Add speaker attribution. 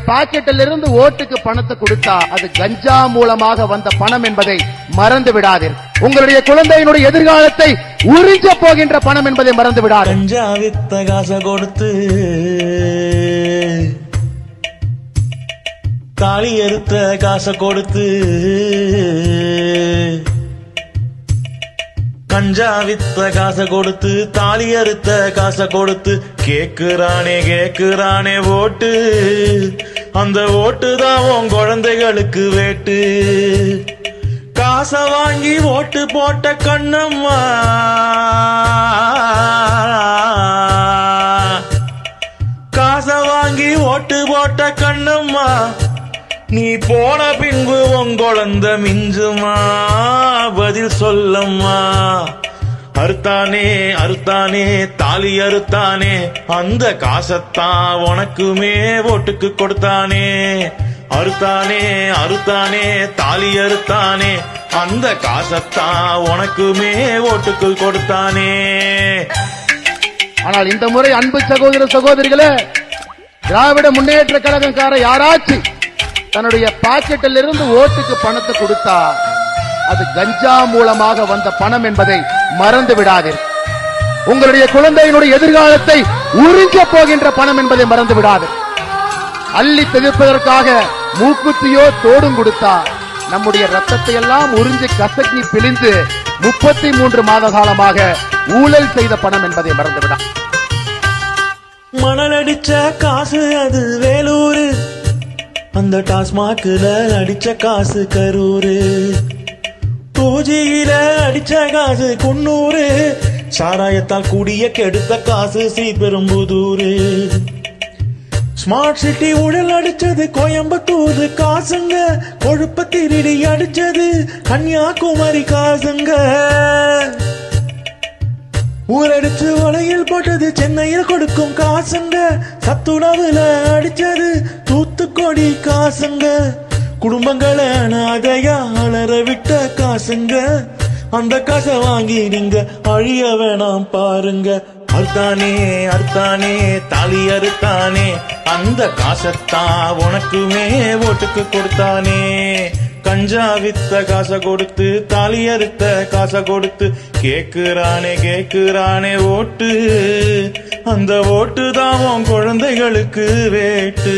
Speaker 1: பாக்கெட்டில் இருந்து ஓட்டுக்கு பணத்தை கொடுத்தா அது கஞ்சா மூலமாக வந்த பணம் என்பதை மறந்து விடாதீர். உங்களுடைய குழந்தையினுடைய எதிர்காலத்தை உறிஞ்ச போகின்ற பணம் என்பதை மறந்து விடாதீர்.
Speaker 2: கஞ்சா வித்த காசை கொடுத்து தாலி அறுத்த காசை கொடுத்து கஞ்சா வித்த காசை கொடுத்து தாலி அறுத்த காசை கொடுத்து கேக்குறானே ஓட்டு, அந்த ஓட்டு தான் உன் குழந்தைகளுக்கு வேட்டு. காசை வாங்கி ஓட்டு போட்ட கண்ணம்மா, காசை வாங்கி ஓட்டு போட்ட கண்ணம்மா, நீ போன பின்பு உன் குழந்தை மிஞ்சுமா? பதில் சொல்லம்மா. அறுத்தானே தாலி அறுத்தானே, அந்த காசத்தான் உனக்குமே ஓட்டுக்கு கொடுத்தானே. அறுத்தானே தாலி அறுத்தானே, அந்த காசத்தான் உனக்குமே ஓட்டுக்கு கொடுத்தானே.
Speaker 1: ஆனால் இந்த முறை அன்பு சகோதர சகோதரிகளே, திராவிட முன்னேற்ற கழகக்கார யாராச்சும் தன்னுடைய பாக்கெட்டில் இருந்து ஓட்டுக்கு பணத்தை கொடுத்தா அது கஞ்சா மூலமாக வந்த பணம் என்பதை மறந்து விடாதீர். உங்களுடைய குழந்தையினுடைய எதிர்காலத்தை உறிஞ்ச போகின்ற பணம் என்பதை மறந்து விடாதீர். அள்ளி தெளிப்பதற்காக மூக்குத்தியோ தோடும் கொடுத்தா நம்முடைய ரத்தத்தை எல்லாம் உறிஞ்சி கசக்கி பிழிந்து 33 மாத காலமாக ஊழல் செய்த பணம் என்பதை மறந்து விடா.
Speaker 2: மணல் அடிச்ச காசு அது வேலூரு, அந்த டாஸ்மாக்ல அடிச்ச காசு கரூரு. பூஜையில அடிச்ச காசு குன்னூரு, சாராயத்தால் கூடிய கெடுத்த காசு ஸ்ரீபெரும்புதூரு. ஸ்மார்ட் சிட்டி ஊழல் அடிச்சது கோயம்புத்தூர் காசுங்க, கொழுப்ப திருடி அடிச்சது கன்னியாகுமரி காசுங்க. ஊரடிச்சு வலையில் போட்டது சென்னையில் கொடுக்கும் காசுங்க, சத்துணவுல அடிச்சது தூத்துக்குடி காசுங்க. குடும்பங்களை அனாதையா அலற விட்ட காசுங்க, அந்த காசை வாங்கி நீங்க அழிய வேணாம் பாருங்க. அறுத்தானே தாலி அறுத்தானே, அந்த காசத்தான் உனக்குமே ஓட்டுக்கு கொடுத்தானே. கஞ்சா வித்த காசை கொடுத்து தாலி அறுத்த காசை கொடுத்து கேக்குறானே ஓட்டு, அந்த ஓட்டு தான் உன் குழந்தைகளுக்கு வேட்டு.